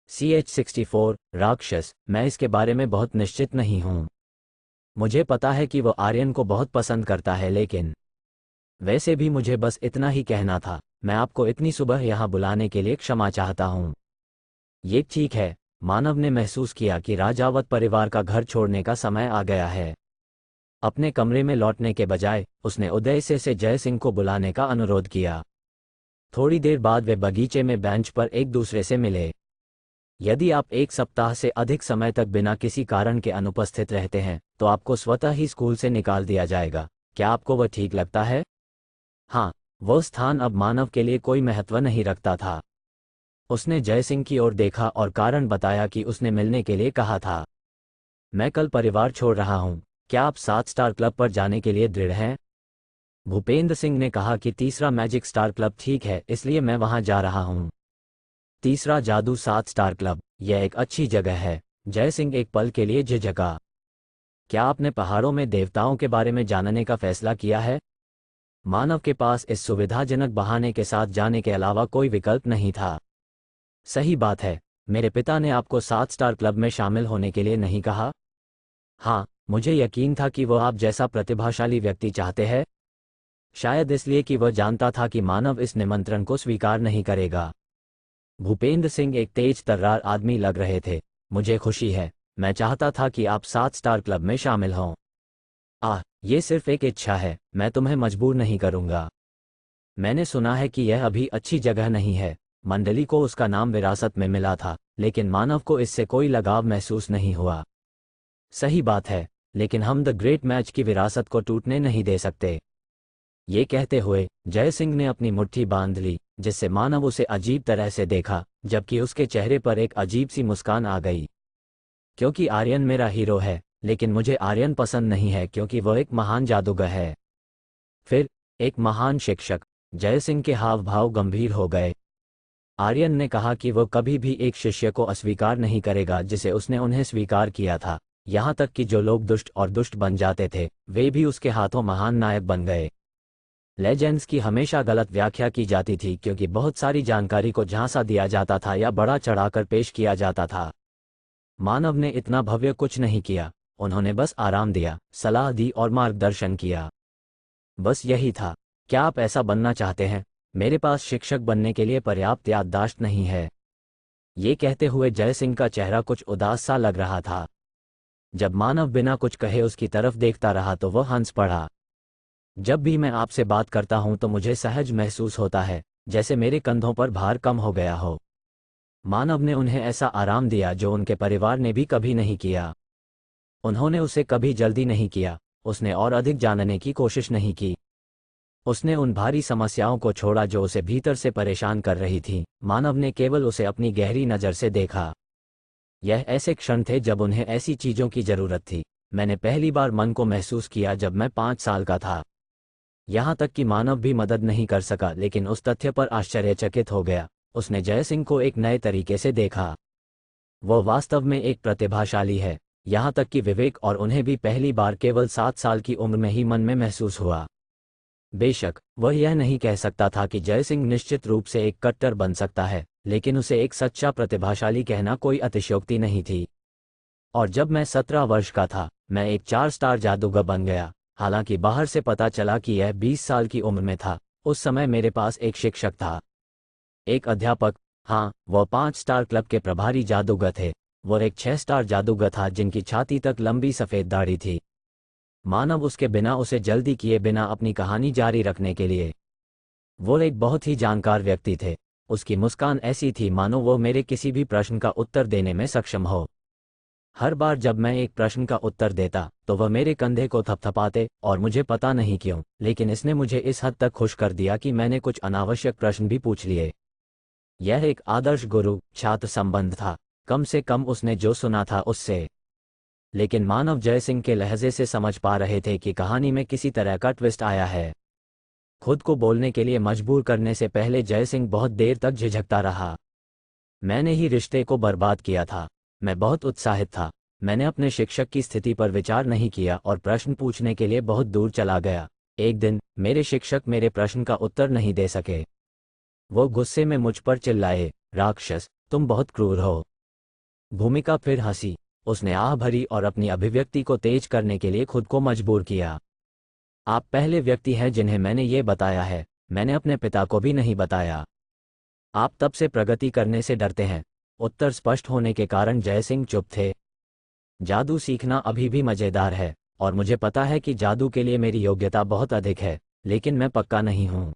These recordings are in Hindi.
CH64 राक्षस, मैं इसके बारे में बहुत निश्चित नहीं हूँ। मुझे पता है कि वो आर्यन को बहुत पसंद करता है, लेकिन वैसे भी मुझे बस इतना ही कहना था। मैं आपको इतनी सुबह यहाँ बुलाने के लिए क्षमा चाहता हूँ। ये ठीक है। मानव ने महसूस किया कि राजावत परिवार का घर छोड़ने का समय आ गया है। अपने कमरे में लौटने के बजाय उसने उदय से जय सिंह को बुलाने का अनुरोध किया। थोड़ी देर बाद वे बगीचे में बेंच पर एक दूसरे से मिले। यदि आप 1 सप्ताह से अधिक समय तक बिना किसी कारण के अनुपस्थित रहते हैं तो आपको स्वतः ही स्कूल से निकाल दिया जाएगा। क्या आपको वह ठीक लगता है? हाँ, वह स्थान अब मानव के लिए कोई महत्व नहीं रखता था। उसने जय सिंह की ओर देखा और कारण बताया कि उसने मिलने के लिए कहा था। मैं कल परिवार छोड़ रहा हूँ। क्या आप 7 स्टार क्लब पर जाने के लिए दृढ़ हैं? भूपेंद्र सिंह ने कहा कि तीसरा मैजिक स्टार क्लब ठीक है, इसलिए मैं वहां जा रहा हूं। तीसरा जादू 7 स्टार क्लब, यह एक अच्छी जगह है। जय सिंह एक पल के लिए झिझका। क्या आपने पहाड़ों में देवताओं के बारे में जानने का फैसला किया है? मानव के पास इस सुविधाजनक बहाने के साथ जाने के अलावा कोई विकल्प नहीं था। सही बात है। मेरे पिता ने आपको 7 स्टार क्लब में शामिल होने के लिए नहीं कहा? हाँ, मुझे यकीन था कि वह आप जैसा प्रतिभाशाली व्यक्ति चाहते हैं। शायद इसलिए कि वह जानता था कि मानव इस निमंत्रण को स्वीकार नहीं करेगा। भूपेंद्र सिंह एक तेज तर्रार आदमी लग रहे थे। मुझे खुशी है। मैं चाहता था कि आप 7 स्टार क्लब में शामिल हों। ये सिर्फ एक इच्छा है, मैं तुम्हें मजबूर नहीं करूंगा। मैंने सुना है कि यह अभी अच्छी जगह नहीं है। मंडली को उसका नाम विरासत में मिला था, लेकिन मानव को इससे कोई लगाव महसूस नहीं हुआ। सही बात है, लेकिन हम द ग्रेट मैच की विरासत को टूटने नहीं दे सकते। ये कहते हुए जय सिंह ने अपनी मुट्ठी बांध ली, जिससे मानव उसे अजीब तरह से देखा, जबकि उसके चेहरे पर एक अजीब सी मुस्कान आ गई। क्योंकि आर्यन मेरा हीरो है, लेकिन मुझे आर्यन पसंद नहीं है क्योंकि वह एक महान जादूगर है। फिर एक महान शिक्षक। जय सिंह के हाव भाव गंभीर हो गए। आर्यन ने कहा कि वह कभी भी एक शिष्य को अस्वीकार नहीं करेगा जिसे उसने उन्हें स्वीकार किया था। यहाँ तक कि जो लोग दुष्ट और दुष्ट बन जाते थे, वे भी उसके हाथों महान नायक बन गए। लेजेंड्स की हमेशा गलत व्याख्या की जाती थी क्योंकि बहुत सारी जानकारी को झांसा दिया जाता था या बड़ा चढ़ाकर पेश किया जाता था। मानव ने इतना भव्य कुछ नहीं किया। उन्होंने बस आराम दिया, सलाह दी और मार्गदर्शन किया। बस यही था। क्या आप ऐसा बनना चाहते हैं? मेरे पास शिक्षक बनने के लिए पर्याप्त याददाश्त नहीं है। ये कहते हुए जय सिंह का चेहरा कुछ उदास सा लग रहा था। जब मानव बिना कुछ कहे उसकी तरफ देखता रहा तो वह हंस पड़ा। जब भी मैं आपसे बात करता हूं तो मुझे सहज महसूस होता है, जैसे मेरे कंधों पर भार कम हो गया हो। मानव ने उन्हें ऐसा आराम दिया जो उनके परिवार ने भी कभी नहीं किया। उन्होंने उसे कभी जल्दी नहीं किया। उसने और अधिक जानने की कोशिश नहीं की। उसने उन भारी समस्याओं को छोड़ा जो उसे भीतर से परेशान कर रही थी। मानव ने केवल उसे अपनी गहरी नज़र से देखा। यह ऐसे क्षण थे जब उन्हें ऐसी चीज़ों की जरूरत थी। मैंने पहली बार मन को महसूस किया जब मैं 5 साल का था। यहाँ तक कि मानव भी मदद नहीं कर सका, लेकिन उस तथ्य पर आश्चर्यचकित हो गया। उसने जय सिंह को एक नए तरीके से देखा। वह वास्तव में एक प्रतिभाशाली है। यहाँ तक कि विवेक और उन्हें भी पहली बार केवल 7 साल की उम्र में ही मन में महसूस हुआ। बेशक वह यह नहीं कह सकता था कि जय सिंह निश्चित रूप से एक कट्टर बन सकता है, लेकिन उसे एक सच्चा प्रतिभाशाली कहना कोई अतिशयोक्ति नहीं थी। और जब मैं 17 वर्ष का था, मैं एक 4 स्टार जादूगर बन गया। हालांकि बाहर से पता चला कि यह 20 साल की उम्र में था। उस समय मेरे पास एक शिक्षक था, एक अध्यापक। हाँ, वह 5 स्टार क्लब के प्रभारी जादूगर थे। वह एक 6 स्टार जादूगर था जिनकी छाती तक लंबी सफ़ेद दाढ़ी थी। मानव उसके बिना उसे जल्दी किए बिना अपनी कहानी जारी रखने के लिए। वो एक बहुत ही जानकार व्यक्ति थे। उसकी मुस्कान ऐसी थी मानो वो मेरे किसी भी प्रश्न का उत्तर देने में सक्षम हो। हर बार जब मैं एक प्रश्न का उत्तर देता तो वह मेरे कंधे को थपथपाते, और मुझे पता नहीं क्यों, लेकिन इसने मुझे इस हद तक खुश कर दिया कि मैंने कुछ अनावश्यक प्रश्न भी पूछ लिए। यह एक आदर्श गुरु छात्र संबंध था, कम से कम उसने जो सुना था उससे। लेकिन मानव जय सिंह के लहजे से समझ पा रहे थे कि कहानी में किसी तरह का ट्विस्ट आया है। खुद को बोलने के लिए मजबूर करने से पहले जय सिंह बहुत देर तक झिझकता रहा। मैंने ही रिश्ते को बर्बाद किया था। मैं बहुत उत्साहित था। मैंने अपने शिक्षक की स्थिति पर विचार नहीं किया और प्रश्न पूछने के लिए बहुत दूर चला गया। एक दिन मेरे शिक्षक मेरे प्रश्न का उत्तर नहीं दे सके। वो गुस्से में मुझ पर चिल्लाए, राक्षस, तुम बहुत क्रूर हो। भूमिका फिर हंसी। उसने आह भरी और अपनी अभिव्यक्ति को तेज करने के लिए खुद को मजबूर किया। आप पहले व्यक्ति हैं जिन्हें मैंने ये बताया है, मैंने अपने पिता को भी नहीं बताया। आप तब से प्रगति करने से डरते हैं। उत्तर स्पष्ट होने के कारण जयसिंह चुप थे। जादू सीखना अभी भी मजेदार है, और मुझे पता है कि जादू के लिए मेरी योग्यता बहुत अधिक है, लेकिन मैं पक्का नहीं हूं।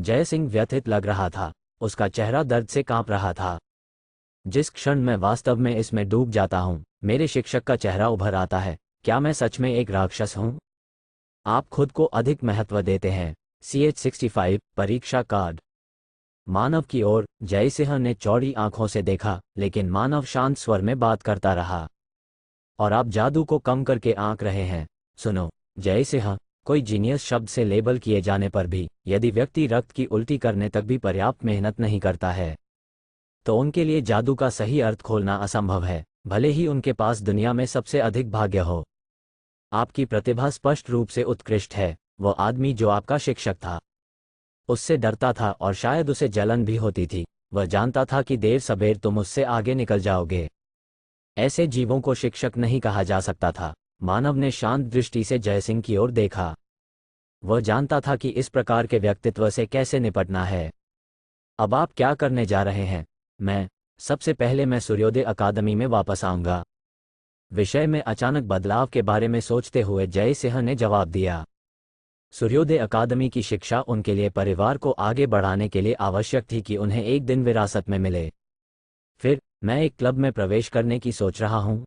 जयसिंह व्यथित लग रहा था, उसका चेहरा दर्द से कांप रहा था। जिस क्षण मैं वास्तव में इसमें डूब जाता हूं, मेरे शिक्षक का चेहरा उभर आता है। क्या मैं सच में एक राक्षस हूं? आप खुद को अधिक महत्व देते हैं। CH65 परीक्षा कार्ड। मानव की ओर जयसिंह ने चौड़ी आंखों से देखा, लेकिन मानव शांत स्वर में बात करता रहा। और आप जादू को कम करके आंक रहे हैं। सुनो जयसिंह, कोई जीनियस शब्द से लेबल किए जाने पर भी यदि व्यक्ति रक्त की उल्टी करने तक भी पर्याप्त मेहनत नहीं करता है, तो उनके लिए जादू का सही अर्थ खोलना असंभव है, भले ही उनके पास दुनिया में सबसे अधिक भाग्य हो। आपकी प्रतिभा स्पष्ट रूप से उत्कृष्ट है। वो आदमी जो आपका शिक्षक था, उससे डरता था और शायद उसे जलन भी होती थी। वह जानता था कि देर सबेर तुम उससे आगे निकल जाओगे। ऐसे जीवों को शिक्षक नहीं कहा जा सकता था। मानव ने शांत दृष्टि से जयसिंह की ओर देखा। वह जानता था कि इस प्रकार के व्यक्तित्व से कैसे निपटना है। अब आप क्या करने जा रहे हैं? सबसे पहले मैं सूर्योदय अकादमी में वापस आऊंगा। विषय में अचानक बदलाव के बारे में सोचते हुए जयसिंह ने जवाब दिया। सूर्योदय अकादमी की शिक्षा उनके लिए परिवार को आगे बढ़ाने के लिए आवश्यक थी कि उन्हें एक दिन विरासत में मिले। फिर मैं एक क्लब में प्रवेश करने की सोच रहा हूं।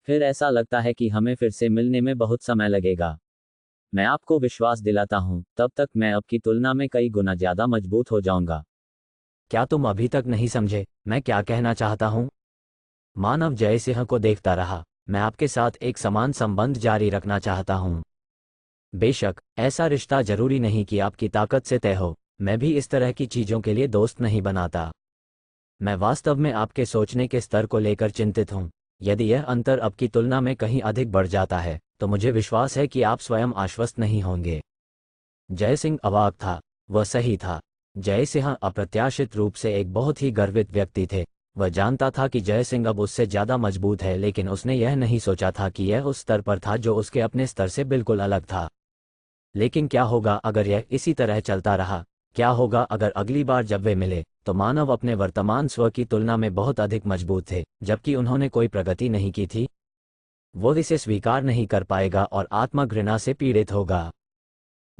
फिर ऐसा लगता है कि हमें फिर से मिलने में बहुत समय लगेगा। मैं आपको विश्वास दिलाता हूं, तब तक मैं अब की तुलना में कई गुना ज्यादा मजबूत हो जाऊंगा। क्या तुम अभी तक नहीं समझे मैं क्या कहना चाहता हूं? मानव जयसिंह को देखता रहा। मैं आपके साथ एक समान संबंध जारी रखना चाहता हूं। बेशक, ऐसा रिश्ता जरूरी नहीं कि आपकी ताकत से तय हो। मैं भी इस तरह की चीजों के लिए दोस्त नहीं बनाता। मैं वास्तव में आपके सोचने के स्तर को लेकर चिंतित हूं। यदि यह अंतर अब की तुलना में कहीं अधिक बढ़ जाता है, तो मुझे विश्वास है कि आप स्वयं आश्वस्त नहीं होंगे। जयसिंह अवाक था। वह सही था। जयसिंह अप्रत्याशित रूप से एक बहुत ही गर्वित व्यक्ति थे। वह जानता था कि जयसिंह अब उससे ज्यादा मजबूत है, लेकिन उसने यह नहीं सोचा था कि यह उस स्तर पर था जो उसके अपने स्तर से बिल्कुल अलग था। लेकिन क्या होगा अगर यह इसी तरह चलता रहा? क्या होगा अगर अगली बार जब वे मिले, तो मानव अपने वर्तमान स्व की तुलना में बहुत अधिक मजबूत थे, जबकि उन्होंने कोई प्रगति नहीं की थी? वो इसे स्वीकार नहीं कर पाएगा और आत्मघृणा से पीड़ित होगा।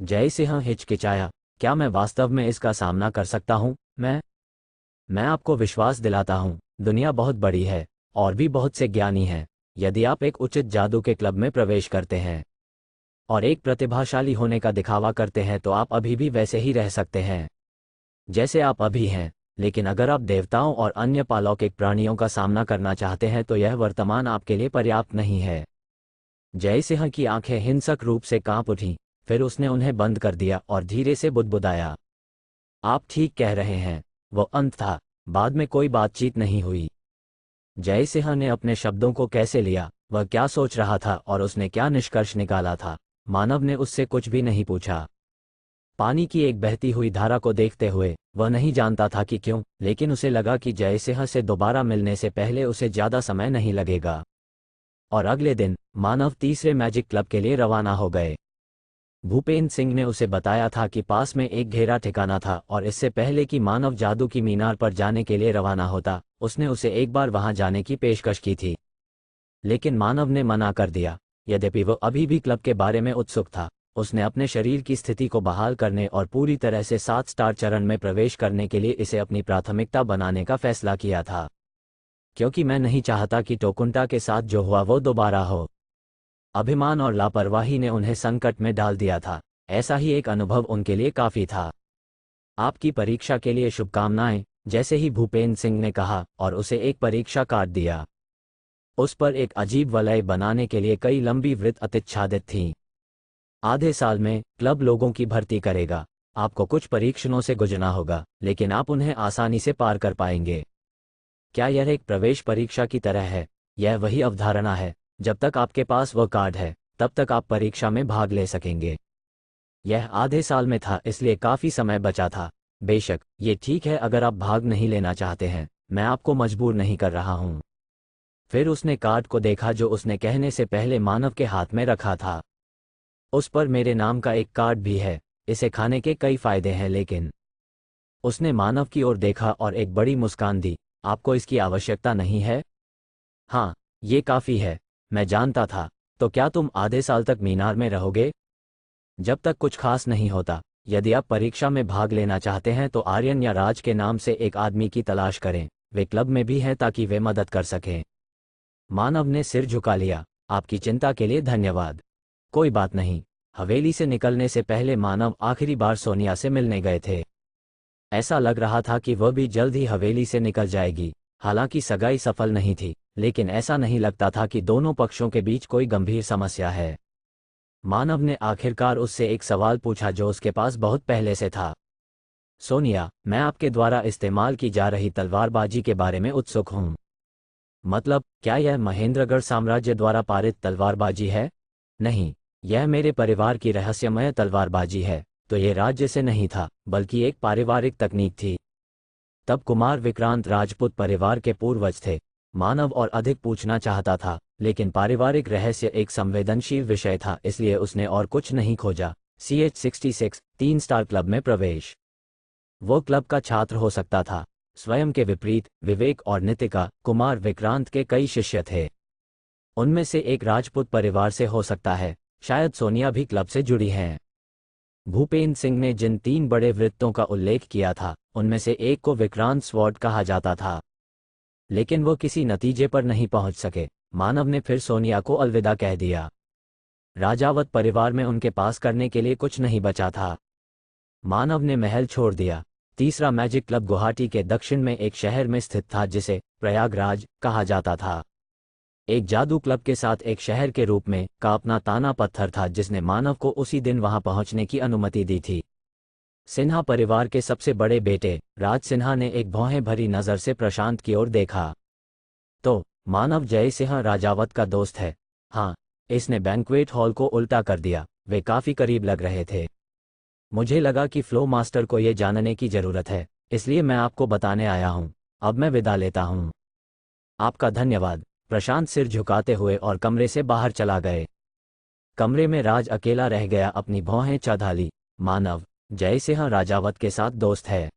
जयसिंह हिचकिचाया। क्या मैं वास्तव में इसका सामना कर सकता हूं? मैं आपको विश्वास दिलाता हूं, दुनिया बहुत बड़ी है, और भी बहुत से ज्ञानी हैं। यदि आप एक उचित जादू के क्लब में प्रवेश करते हैं और एक प्रतिभाशाली होने का दिखावा करते हैं, तो आप अभी भी वैसे ही रह सकते हैं जैसे आप अभी हैं। लेकिन अगर आप देवताओं और अन्य पालौकिक प्राणियों का सामना करना चाहते हैं, तो यह वर्तमान आपके लिए पर्याप्त नहीं है। जयसिंह की आंखें हिंसक रूप से कांप उठीं। फिर उसने उन्हें बंद कर दिया और धीरे से बुदबुदाया। आप ठीक कह रहे हैं। वो अंत था। बाद में कोई बातचीत नहीं हुई। जयसिंह ने अपने शब्दों को कैसे लिया, वह क्या सोच रहा था और उसने क्या निष्कर्ष निकाला था, मानव ने उससे कुछ भी नहीं पूछा। पानी की एक बहती हुई धारा को देखते हुए वह नहीं जानता था कि क्यों, लेकिन उसे लगा कि जयसिंह से दोबारा मिलने से पहले उसे ज्यादा समय नहीं लगेगा। और अगले दिन मानव तीसरे मैजिक क्लब के लिए रवाना हो गए। भूपेंद्र सिंह ने उसे बताया था कि पास में एक घेरा ठिकाना था, और इससे पहले कि मानव जादू की मीनार पर जाने के लिए रवाना होता, उसने उसे एक बार वहां जाने की पेशकश की थी। लेकिन मानव ने मना कर दिया। यद्यपि वह अभी भी क्लब के बारे में उत्सुक था, उसने अपने शरीर की स्थिति को बहाल करने और पूरी तरह से 7 स्टार चरण में प्रवेश करने के लिए इसे अपनी प्राथमिकता बनाने का फैसला किया था। क्योंकि मैं नहीं चाहता कि टोकुंटा के साथ जो हुआ वो दोबारा हो। अभिमान और लापरवाही ने उन्हें संकट में डाल दिया था। ऐसा ही एक अनुभव उनके लिए काफी था। आपकी परीक्षा के लिए शुभकामनाएं, जैसे ही भूपेंद्र सिंह ने कहा और उसे एक परीक्षा कार्ड दिया। उस पर एक अजीब वलय बनाने के लिए कई लंबी वृत्त आच्छादित थीं। आधे साल में क्लब लोगों की भर्ती करेगा। आपको कुछ परीक्षणों से गुजरना होगा, लेकिन आप उन्हें आसानी से पार कर पाएंगे। क्या यह एक प्रवेश परीक्षा की तरह है? यह वही अवधारणा है। जब तक आपके पास वह कार्ड है, तब तक आप परीक्षा में भाग ले सकेंगे। यह आधे साल में था, इसलिए काफी समय बचा था। बेशक, ये ठीक है अगर आप भाग नहीं लेना चाहते हैं। मैं आपको मजबूर नहीं कर रहा हूं। फिर उसने कार्ड को देखा जो उसने कहने से पहले मानव के हाथ में रखा था। उस पर मेरे नाम का एक कार्ड भी है, इसे खाने के कई फायदे हैं, लेकिन उसने मानव की ओर देखा और एक बड़ी मुस्कान दी। आपको इसकी आवश्यकता नहीं है? हाँ, ये काफ़ी है। मैं जानता था। तो क्या तुम आधे साल तक मीनार में रहोगे? जब तक कुछ खास नहीं होता। यदि आप परीक्षा में भाग लेना चाहते हैं तो आर्यन या राज के नाम से एक आदमी की तलाश करें। वे क्लब में भी हैं ताकि वे मदद कर सकें। मानव ने सिर झुका लिया। आपकी चिंता के लिए धन्यवाद। कोई बात नहीं। हवेली से निकलने से पहले मानव आखिरी बार सोनिया से मिलने गए थे। ऐसा लग रहा था कि वह भी जल्द ही हवेली से निकल जाएगी। हालांकि सगाई सफल नहीं थी, लेकिन ऐसा नहीं लगता था कि दोनों पक्षों के बीच कोई गंभीर समस्या है। मानव ने आखिरकार उससे एक सवाल पूछा जो उसके पास बहुत पहले से था। सोनिया, मैं आपके द्वारा इस्तेमाल की जा रही तलवारबाजी के बारे में उत्सुक हूँ। मतलब, क्या यह महेंद्रगढ़ साम्राज्य द्वारा पारित तलवारबाजी है? नहीं, यह मेरे परिवार की रहस्यमय तलवारबाजी है। तो ये राज्य से नहीं था, बल्कि एक पारिवारिक तकनीक थी। तब कुमार विक्रांत राजपूत परिवार के पूर्वज थे। मानव और अधिक पूछना चाहता था, लेकिन पारिवारिक रहस्य एक संवेदनशील विषय था, इसलिए उसने और कुछ नहीं खोजा। CH-66 3 स्टार क्लब में प्रवेश। वो क्लब का छात्र हो सकता था। स्वयं के विपरीत, विवेक और नितिका, कुमार विक्रांत के कई शिष्य थे। उनमें से एक राजपूत परिवार से हो सकता है। शायद सोनिया भी क्लब से जुड़ी हैं। भूपेंद्र सिंह ने जिन 3 बड़े वृत्तों का उल्लेख किया था, उनमें से एक को विक्रांत स्वॉर्ड कहा जाता था। लेकिन वो किसी नतीजे पर नहीं पहुंच सके। मानव ने फिर सोनिया को अलविदा कह दिया। राजावत परिवार में उनके पास करने के लिए कुछ नहीं बचा था। मानव ने महल छोड़ दिया। तीसरा मैजिक क्लब गुवाहाटी के दक्षिण में एक शहर में स्थित था जिसे प्रयागराज कहा जाता था। एक जादू क्लब के साथ एक शहर के रूप में का अपना ताना पत्थर था जिसने मानव को उसी दिन वहां पहुंचने की अनुमति दी थी। सिन्हा परिवार के सबसे बड़े बेटे राज सिन्हा ने एक भौहें भरी नज़र से प्रशांत की ओर देखा। तो मानव जय सिंह राजावत का दोस्त है? हाँ। इसने बैंक्वेट हॉल को उल्टा कर दिया। वे काफी करीब लग रहे थे। मुझे लगा कि फ्लो मास्टर को यह जानने की जरूरत है, इसलिए मैं आपको बताने आया हूं। अब मैं विदा लेता हूं। आपका धन्यवाद। प्रशांत सिर झुकाते हुए और कमरे से बाहर चला गए। कमरे में राज अकेला रह गया, अपनी भौहें चढ़ा। मानव जय सिंह राजावत के साथ दोस्त है।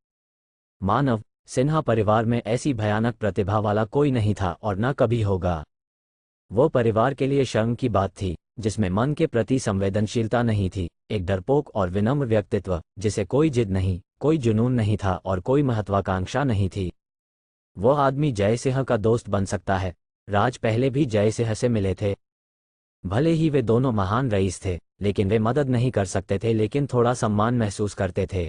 मानव सिन्हा परिवार में ऐसी भयानक प्रतिभा वाला कोई नहीं था और न कभी होगा। वो परिवार के लिए शर्म की बात थी, जिसमें मन के प्रति संवेदनशीलता नहीं थी। एक डरपोक और विनम्र व्यक्तित्व जिसे कोई जिद नहीं, कोई जुनून नहीं था और कोई महत्वाकांक्षा नहीं थी। वो आदमी जय सिंह का दोस्त बन सकता है। राज पहले भी जय सिंह से मिले थे। भले ही वे दोनों महान रईस थे, लेकिन वे मदद नहीं कर सकते थे, लेकिन थोड़ा सम्मान महसूस करते थे।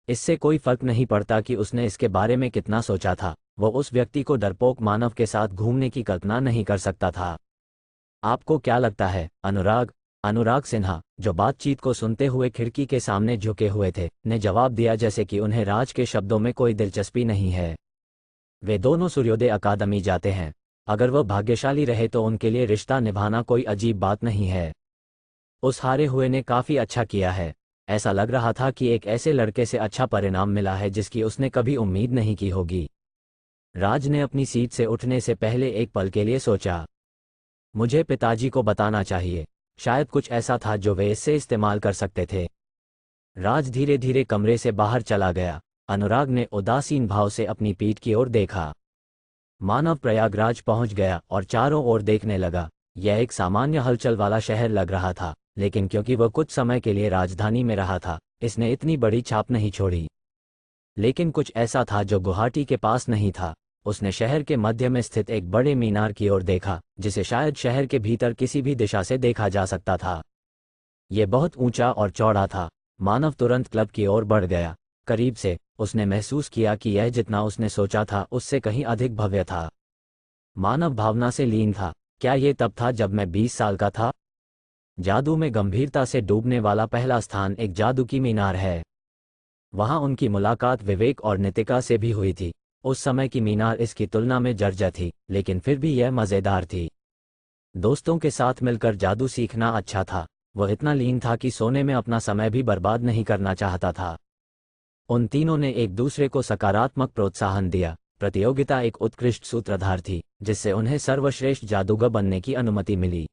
इससे कोई फर्क नहीं पड़ता कि उसने इसके बारे में कितना सोचा था। वो उस व्यक्ति को डरपोक मानव के साथ घूमने की कल्पना नहीं कर सकता था। आपको क्या लगता है, अनुराग? अनुराग सिन्हा, जो बातचीत को सुनते हुए खिड़की के सामने झुके हुए थे, ने जवाब दिया जैसे कि उन्हें राज के शब्दों में कोई दिलचस्पी नहीं है। वे दोनों सूर्योदय अकादमी जाते हैं। अगर वह भाग्यशाली रहे तो उनके लिए रिश्ता निभाना कोई अजीब बात नहीं है। उस हारे हुए ने काफी अच्छा किया है। ऐसा लग रहा था कि एक ऐसे लड़के से अच्छा परिणाम मिला है जिसकी उसने कभी उम्मीद नहीं की होगी। राज ने अपनी सीट से उठने से पहले एक पल के लिए सोचा। मुझे पिताजी को बताना चाहिए। शायद कुछ ऐसा था जो वे इससे इस्तेमाल कर सकते थे। राज धीरे धीरे कमरे से बाहर चला गया। अनुराग ने उदासीन भाव से अपनी पीठ की ओर देखा। मानव प्रयागराज पहुंच गया और चारों ओर देखने लगा। यह एक सामान्य हलचल वाला शहर लग रहा था, लेकिन क्योंकि वह कुछ समय के लिए राजधानी में रहा था, इसने इतनी बड़ी छाप नहीं छोड़ी। लेकिन कुछ ऐसा था जो गुवाहाटी के पास नहीं था। उसने शहर के मध्य में स्थित एक बड़े मीनार की ओर देखा, जिसे शायद शहर के भीतर किसी भी दिशा से देखा जा सकता था। यह बहुत ऊंचा और चौड़ा था। मानव तुरंत क्लब की ओर बढ़ गया। करीब से उसने महसूस किया कि यह जितना उसने सोचा था उससे कहीं अधिक भव्य था। मानव भावना से लीन था। क्या ये तब था जब मैं 20 साल का था? जादू में गंभीरता से डूबने वाला पहला स्थान एक जादू की मीनार है। वहां उनकी मुलाकात विवेक और नितिका से भी हुई थी। उस समय की मीनार इसकी तुलना में जर्जर थी, लेकिन फिर भी यह मजेदार थी। दोस्तों के साथ मिलकर जादू सीखना अच्छा था। वह इतना लीन था कि सोने में अपना समय भी बर्बाद नहीं करना चाहता था। उन तीनों ने एक दूसरे को सकारात्मक प्रोत्साहन दिया। प्रतियोगिता एक उत्कृष्ट सूत्रधार थी जिससे उन्हें सर्वश्रेष्ठ जादूगर बनने की अनुमति मिली।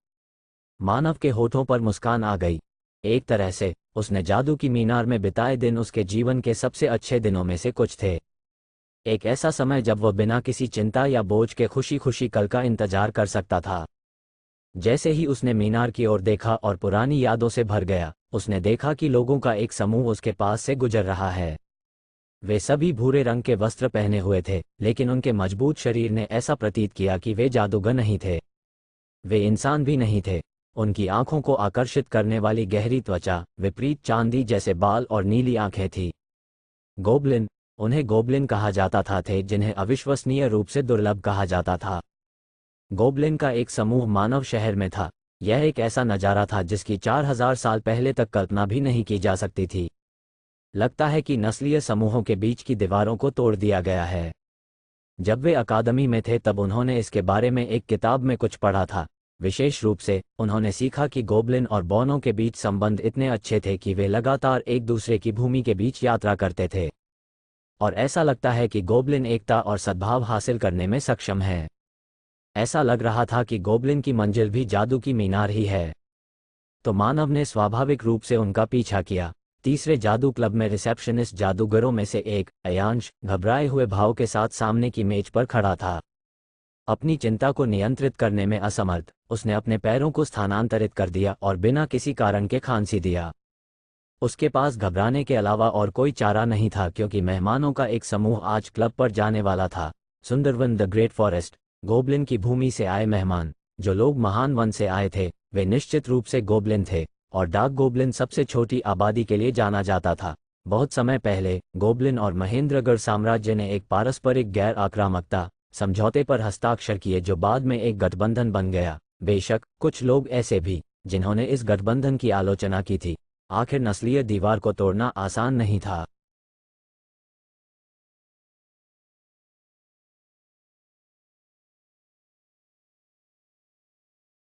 मानव के होठों पर मुस्कान आ गई। एक तरह से उसने जादू की मीनार में बिताए दिन उसके जीवन के सबसे अच्छे दिनों में से कुछ थे। एक ऐसा समय जब वह बिना किसी चिंता या बोझ के खुशी खुशी कल का इंतजार कर सकता था। जैसे ही उसने मीनार की ओर देखा और पुरानी यादों से भर गया, उसने देखा कि लोगों का एक समूह उसके पास से गुजर रहा है। वे सभी भूरे रंग के वस्त्र पहने हुए थे, लेकिन उनके मजबूत शरीर ने ऐसा प्रतीत किया कि वे जादूगर नहीं थे। वे इंसान भी नहीं थे। उनकी आंखों को आकर्षित करने वाली गहरी त्वचा, विपरीत चांदी जैसे बाल और नीली आंखें थीं। गोबलिन, उन्हें गोबलिन कहा जाता था, थे जिन्हें अविश्वसनीय रूप से दुर्लभ कहा जाता था। गोबलिन का एक समूह मानव शहर में था। यह एक ऐसा नज़ारा था जिसकी 4000 साल पहले तक कल्पना भी नहीं की जा सकती थी। लगता है कि नस्लीय समूहों के बीच की दीवारों को तोड़ दिया गया है। जब वे अकादमी में थे तब उन्होंने इसके बारे में एक किताब में कुछ पढ़ा था। विशेष रूप से उन्होंने सीखा कि गोबलिन और बौनों के बीच संबंध इतने अच्छे थे कि वे लगातार एक दूसरे की भूमि के बीच यात्रा करते थे। और ऐसा लगता है कि गोबलिन एकता और सद्भाव हासिल करने में सक्षम है। ऐसा लग रहा था कि गोबलिन की मंजिल भी जादू की मीनार ही है। तो मानव ने स्वाभाविक रूप से उनका पीछा किया। तीसरे जादू क्लब में रिसेप्शनिस्ट जादूगरों में से एक, अयांश, घबराए हुए भाव के साथ सामने की मेज पर खड़ा था। अपनी चिंता को नियंत्रित करने में असमर्थ, उसने अपने पैरों को स्थानांतरित कर दिया और बिना किसी कारण के खांसी दिया। उसके पास घबराने के अलावा और कोई चारा नहीं था, क्योंकि मेहमानों का एक समूह आज क्लब पर जाने वाला था। Sundarban the great forest, goblin की भूमि से आए मेहमान। जो लोग महान वन से आए थे वे निश्चित रूप से गोबलिन थे, और डार्क गोबलिन सबसे छोटी आबादी के लिए जाना जाता था। बहुत समय पहले गोबलिन और महेंद्रगढ़ साम्राज्य ने एक पारस्परिक गैर आक्रामकता समझौते पर हस्ताक्षर किए जो बाद में एक गठबंधन बन गया। बेशक कुछ लोग ऐसे भी जिन्होंने इस गठबंधन की आलोचना की थी। आखिर नस्लीय दीवार को तोड़ना आसान नहीं था।